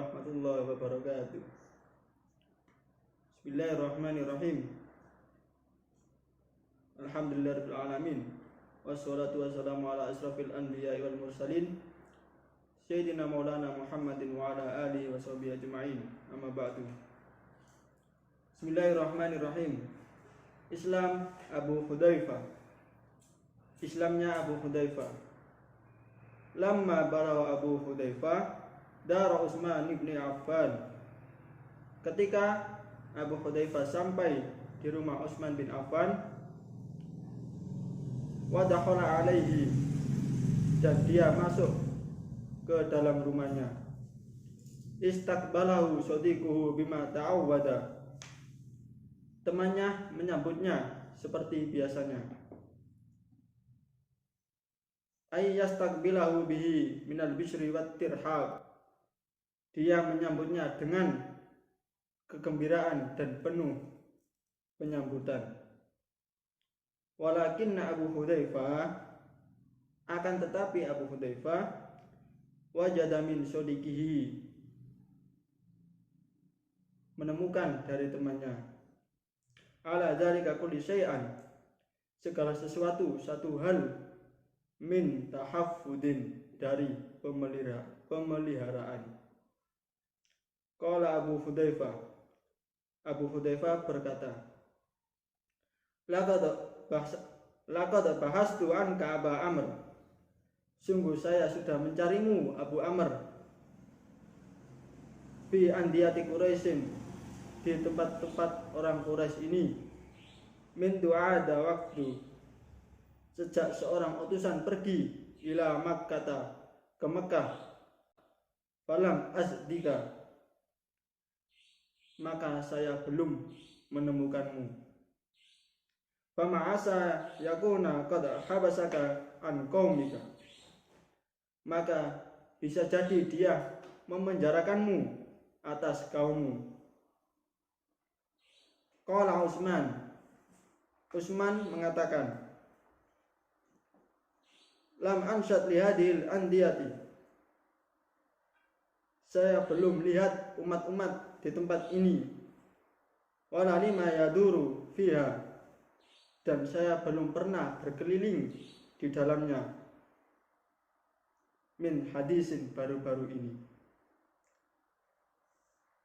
warahmatullahi wabarakatuh. Bismillahirrahmanirrahim. Alhamdulillahirabbil alamin. Wassalatu wassalamu ala asrafil anbiya'i wal mursalin Sayyidina Maulana Muhammadin wa ala alihi wa sahbihi ajma'in. Amma ba'du. Bismillahirrahmanirrahim. Islam Abu Hudzaifah. Islamnya Abu Hudzaifah. Lamma barawa Abu Hudzaifah dara Utsman bin Affan. Ketika Abu Hudzaifah sampai di rumah Utsman bin Affan, wa dakhala alaihi, dan dia masuk ke dalam rumahnya. Istaqbalahu sadiquhu bima ta'awwada. Temannya menyambutnya seperti biasanya. Ay yastaqbilahu bihi minal bishri wat tirhab. Dia menyambutnya dengan kegembiraan dan penuh penyambutan. Walakinna Abu Hudzaifah, akan tetapi Abu Hudzaifah wajada min sodiqihi, menemukan dari temannya, ala dzalika kulli syai'an, segala sesuatu, satu hal, min tahaffudin, dari pemeliharaan. Qala Abu Hudzaifah, Abu Hudzaifah berkata, Laqad bahastu anka Aba Amr. Sungguh saya sudah mencarimu Abu Amr. Fi andiyati Quraisyin, di tempat-tempat orang Quraisy ini. Min du'ada waktu, sejak seorang utusan pergi ila Makkah, ke Mekah. Falam asdika, maka saya belum menemukanmu. Fama asa yakuna qad habasaka an qaumika, maka bisa jadi dia memenjarakanmu atas kaummu. Qala Utsman mengatakan, lam ansyad li hadhil andiyati, saya belum lihat umat-umat di tempat ini. Wala lima yaduru fiha, dan saya belum pernah berkeliling di dalamnya. Min hadisin, baru-baru ini.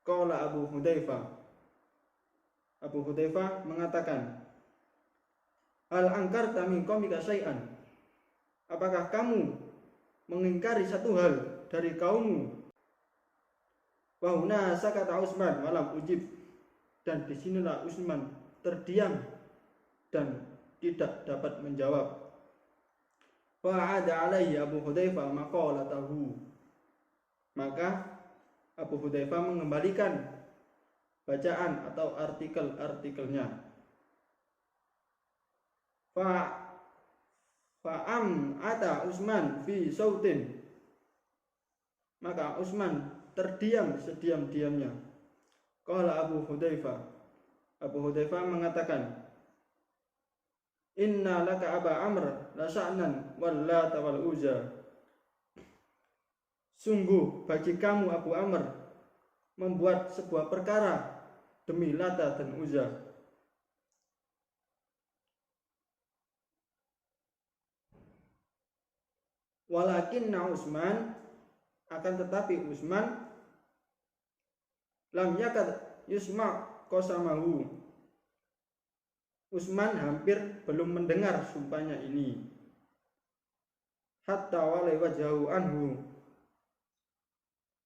Qala Abu Hudzaifah, Abu Hudzaifah mengatakan, hal angkarta min qaumika syai'an, apakah kamu mengingkari satu hal dari kaummu? Wa huna sakata Utsman walam ujib, dan disinilah Utsman terdiam dan tidak dapat menjawab. Fa'ada alaihi Abu Hudzaifah maqalatahu, maka Abu Hudzaifah mengembalikan bacaan atau artikelnya. Fa'am ata Utsman fi sautin, maka Utsman terdiam sediam-diamnya. Qala Abu Hudzaifah, Abu Hudzaifah mengatakan, inna laka Aba Amr la sya'nan wal Lata wal Uzza. Sungguh bagi kamu Abu Amr membuat sebuah perkara demi Lata dan Uzza. Walakinna Utsman, akan tetapi Utsman, lam yakad yusma qasamahu, Utsman hampir belum mendengar sumpahnya ini. Hatta walai wajahu anhu,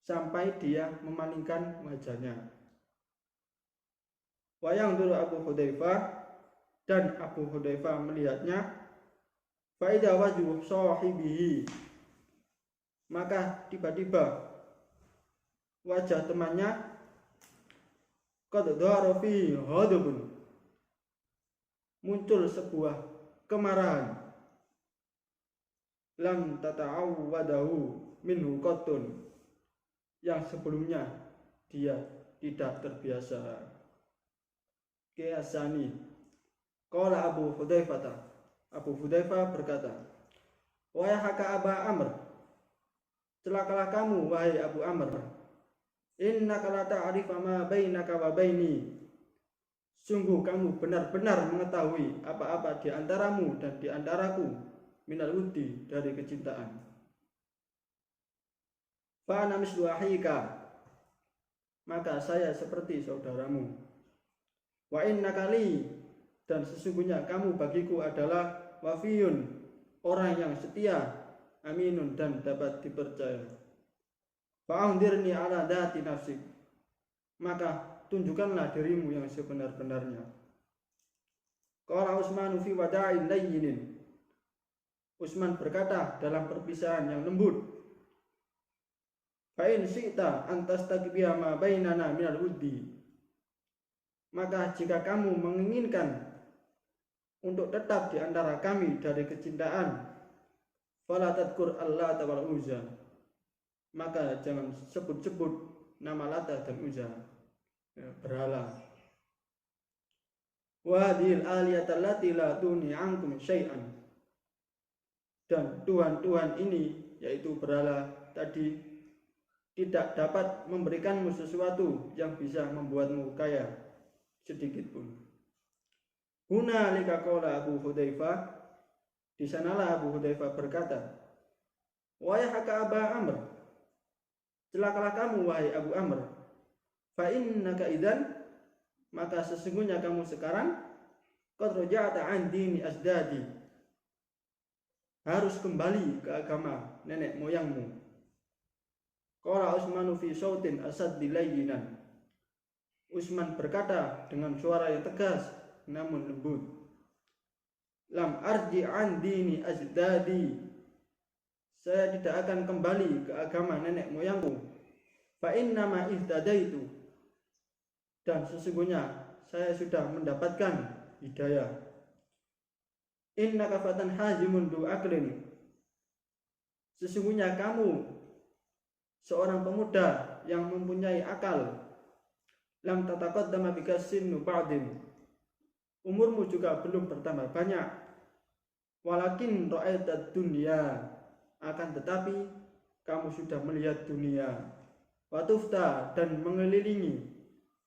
sampai dia memalingkan wajahnya. Wayang dulu Abu Hudzaifah, dan Abu Hudzaifah melihatnya. Faida wajhu sahibihi, maka tiba-tiba wajah temannya qad dhara fi ghadabun, muncul sebuah kemarahan. Lam tata'awwadahu minhu qattun, yang sebelumnya dia tidak terbiasa. Kiasani. Qala Abu Hudzaifah, Abu Hudzaifah berkata, wahai Aba Amr, celakalah kamu wahai Abu Amr. Innaka la ta'rifu ma bainaka wa baini. Sungguh kamu benar-benar mengetahui apa-apa di antaramu dan di antaraku minal wuddi dari kecintaan. Fa ana mislu akhika, maka saya seperti saudaramu. Wa innaka li, dan sesungguhnya kamu bagiku adalah wafiyun, orang yang setia, aminun dan dapat dipercaya. Fa'andirni ala dati nafsik, maka tunjukkanlah dirimu yang sebenar-benarnya. Qala Utsman fi wada'in layyinin, Utsman berkata dalam perpisahan yang lembut, fa in syi'ta an tastaqbiya ma bainana minal wuddi, maka jika kamu menginginkan untuk tetap di antara kami dari kecintaan, fala tadkur Allata wal Uzza, maka jangan sebut-sebut nama Lata dan Uzza, berhala. Wa hadhil aliyata allati la tuni ankum syai'an, dan Tuhan-Tuhan ini yaitu berhala tadi tidak dapat memberikanmu sesuatu yang bisa membuatmu kaya sedikit pun. Hunalika qala Abu Hudzaifah, di sanalah Abu Hudzaifah berkata, wayhaka Aba Amr, celakalah kamu wahai Abu Amr, fa innaka idzan, maka sesungguhnya kamu sekarang qad raja'ta an dini asdadi, harus kembali ke agama nenek moyangmu. Qala Utsman fi sautin asaddi layyinan, Utsman berkata dengan suara yang tegas namun lembut, lam arji an dini asdadi, saya tidak akan kembali ke agama nenek moyangku. Fa innama ihtadaitu, dan sesungguhnya saya sudah mendapatkan hidayah. Innaka fatan hazimun du aklin, sesungguhnya kamu seorang pemuda yang mempunyai akal. Lam tataqaddama bika sinnu ba'din, umurmu juga belum bertambah banyak. Walakin ra'aita dunya, akan tetapi kamu sudah melihat dunia. Watufta, dan mengelilingi,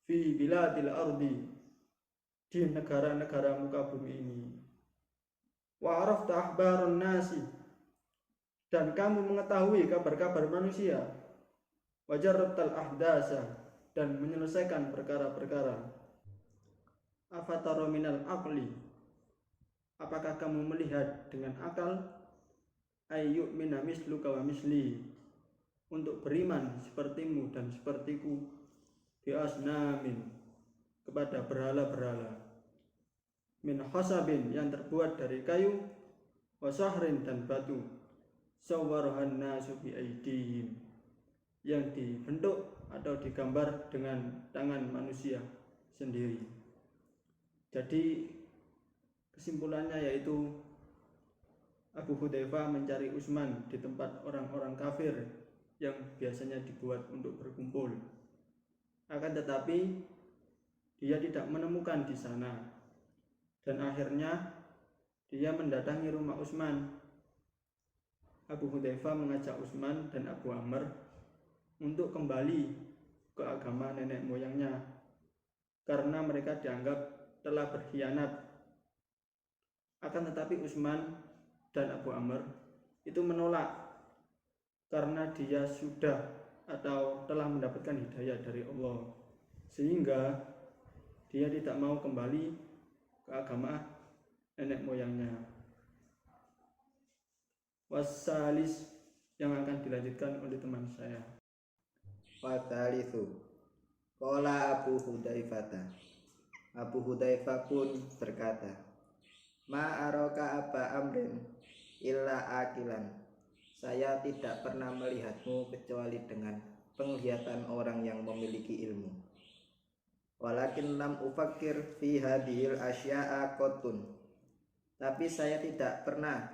fi biladil ardi, di negara-negara muka bumi ini. Wa arafta akhbarun nasi, dan kamu mengetahui kabar-kabar manusia. Wajarabtal ahdasa, dan menyelesaikan perkara-perkara. Afatara minal aqli, apakah kamu melihat dengan akal? Ayyuk mina misluka wa misli, untuk beriman sepertimu dan sepertiku, bi asnamin, kepada berhala-berhala, min khasabin, yang terbuat dari kayu, wa sahrin, dan batu, sawwarahan nasu bi aidihim, yang dibentuk atau digambar dengan tangan manusia sendiri. Jadi kesimpulannya yaitu Abu Hudzaifah mencari Utsman di tempat orang-orang kafir yang biasanya dibuat untuk berkumpul. Akan tetapi dia tidak menemukan di sana, dan akhirnya dia mendatangi rumah Utsman. Abu Hudzaifah mengajak Utsman dan Abu Amr untuk kembali ke agama nenek moyangnya karena mereka dianggap telah berkhianat. Akan tetapi Utsman dan Abu Amr itu menolak karena dia sudah atau telah mendapatkan hidayah dari Allah, sehingga dia tidak mau kembali ke agama nenek moyangnya. Wassalis, yang akan dilanjutkan oleh teman saya. Wasalisu, qala Abu Hudzaifah, Abu Hudzaifah pun berkata, ma araka Aba Amrin illa akilan, saya tidak pernah melihatmu kecuali dengan penglihatan orang yang memiliki ilmu. Walakin lam ufakir fi hadhil asya'a qatun, tapi saya tidak pernah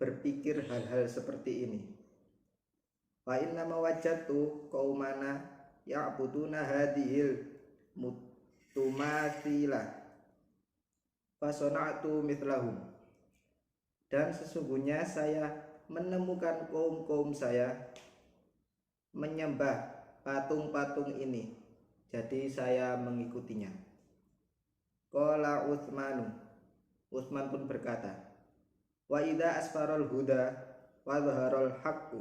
berpikir hal-hal seperti ini. Fa inna mawajjatu qaumana ya'buduna hadhil mutumatsilah fasona'tu mithlahum, dan sesungguhnya saya menemukan kaum-kaum saya menyembah patung-patung ini, jadi saya mengikutinya. Qala Utsmanu, Utsman pun berkata, wa idza asfarul huda wa dhaharul haqqu,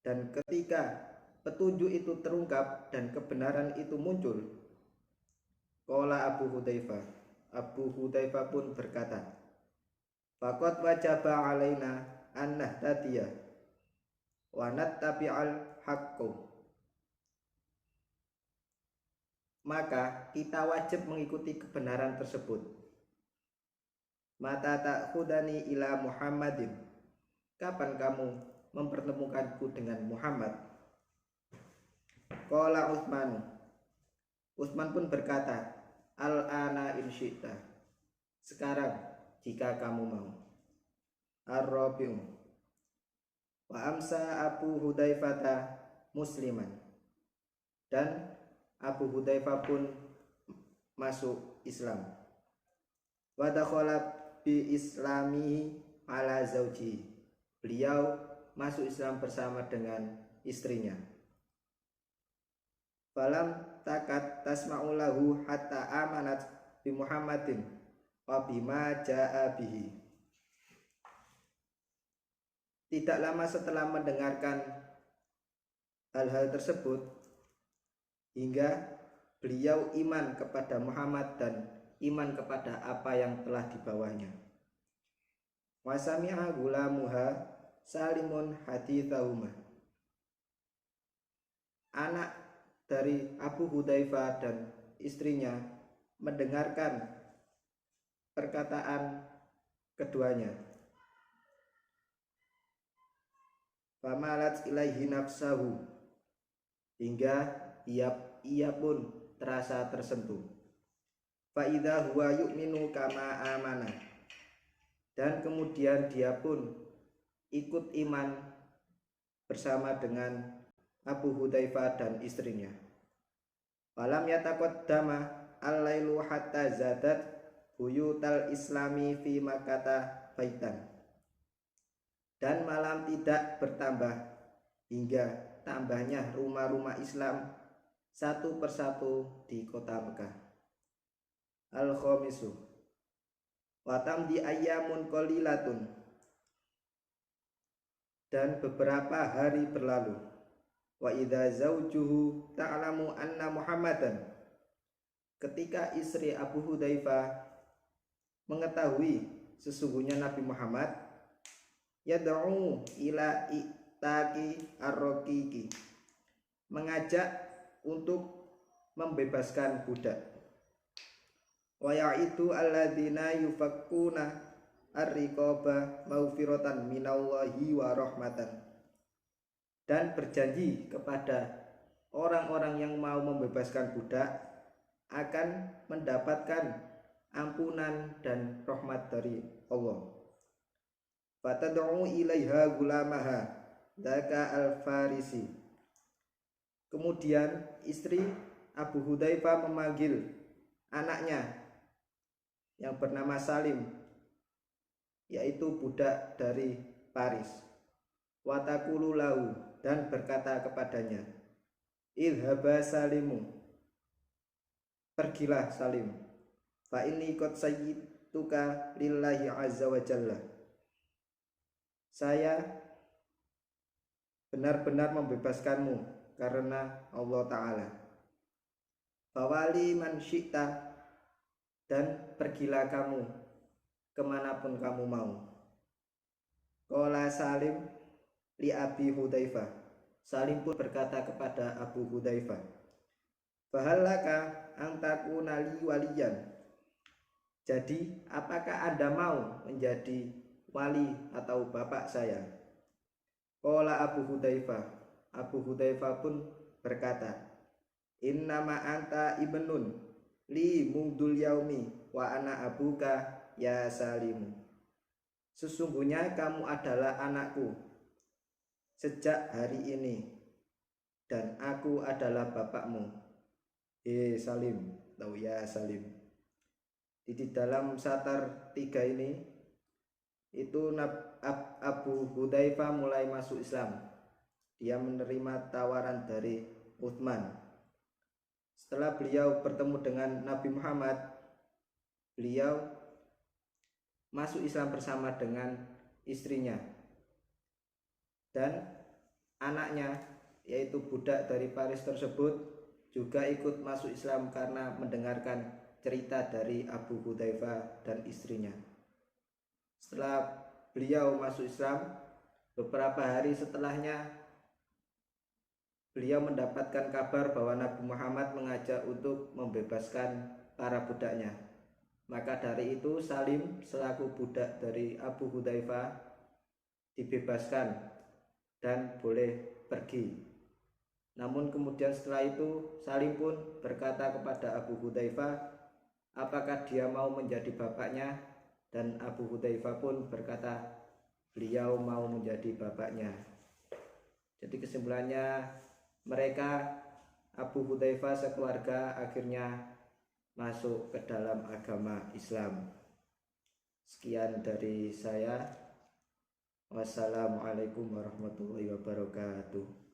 dan ketika petunjuk itu terungkap dan kebenaran itu muncul. Qala Abu Hudzaifah, Abu Hudzaifah pun berkata, faqad wajaba alaina an nahtadiya wa nattabi'al haqqu, maka kita wajib mengikuti kebenaran tersebut. Mata ta'khudani ila Muhammadin, kapan kamu mempertemukanku dengan Muhammad? Qala Utsman, Utsman pun berkata, al-ana in syi'ta, sekarang jika kamu mau. Ar-Rabi'u, wa amsa Abu Hudzaifah musliman, dan Abu Hudzaifah pun masuk Islam. Wa dakhala bi islamihi ala zauji, beliau masuk Islam bersama dengan istrinya. Falam takat tasma'u lahu hatta amanat bi Muhammadin wa bima jaa bihi. Tidak lama setelah mendengarkan hal-hal tersebut, hingga beliau iman kepada Muhammad dan iman kepada apa yang telah dibawanya. Wa sami'a gulamuha Salimun hadithahuma, anak dari Abu Hudzaifah dan istrinya mendengarkan perkataan keduanya. Famalat ilaihi nafsahu, hingga ia pun terasa tersentuh. Fa idza huwa yu'minu kama amana, dan kemudian dia pun ikut iman bersama dengan Abu Hudzaifah dan istrinya. Falam yataqaddama al-lailu hatta zadat buyutal islami fi Makkah baitan, dan malam tidak bertambah hingga tambahnya rumah-rumah Islam satu persatu di kota Mekah. Al-Khamisu, wa tamdi ayyamun qalilatun, dan beberapa hari berlalu. Wa idza zaujuhu ta'lamu anna Muhammadan, ketika istri Abu Hudzaifah mengetahui sesungguhnya Nabi Muhammad, yad'u ila itaqi ar-raqiqi, mengajak untuk membebaskan budak. Wa ya'idu alladzina yufakkuna ar-riqaba maghfiratan minallahi wa rahmatan, dan berjanji kepada orang-orang yang mau membebaskan budak akan mendapatkan ampunan dan rahmat dari Allah. Fatad'u ilaiha gulamaha dzaka al-farisi, kemudian istri Abu Hudzaifah memanggil anaknya yang bernama Salim, yaitu budak dari Paris. Wa taqulu lahu, dan berkata kepadanya, idhaba Salimu, pergilah Salim, fa inni qad sayyituka lillahi azza wa jalla, saya benar-benar membebaskanmu karena Allah Ta'ala. Fawali man syi'ta, dan pergilah kamu kemanapun kamu mau. Qala Salim li Abi Hudzaifah, Salim pun berkata kepada Abu Hudzaifah, fahallaka an takuna li waliyan, jadi apakah Anda mau menjadi wali atau bapak saya? Qala Abu Hudzaifah, Abu Hudzaifah pun berkata, innama anta ibnun li mungdul yaumi wa ana abuka ya Salimu, sesungguhnya kamu adalah anakku sejak hari ini dan aku adalah bapakmu, Salim atau ya Salim. Di dalam Satar 3 ini itu Abu Hudzaifah mulai masuk Islam dia menerima tawaran dari Uthman. Setelah beliau bertemu dengan Nabi Muhammad, beliau masuk Islam bersama dengan istrinya dan anaknya, yaitu budak dari Paris tersebut, juga ikut masuk Islam karena mendengarkan cerita dari Abu Hudzaifah dan istrinya. Setelah beliau masuk Islam, beberapa hari setelahnya beliau mendapatkan kabar bahwa Nabi Muhammad mengajak untuk membebaskan para budaknya. Maka dari itu Salim selaku budak dari Abu Hudzaifah dibebaskan dan boleh pergi. Namun kemudian setelah itu Salim pun berkata kepada Abu Hudzaifah apakah dia mau menjadi bapaknya, dan Abu Hudzaifah pun berkata beliau mau menjadi bapaknya. Jadi kesimpulannya mereka Abu Hudzaifah sekeluarga akhirnya masuk ke dalam agama Islam. Sekian dari saya. Wassalamualaikum warahmatullahi wabarakatuh.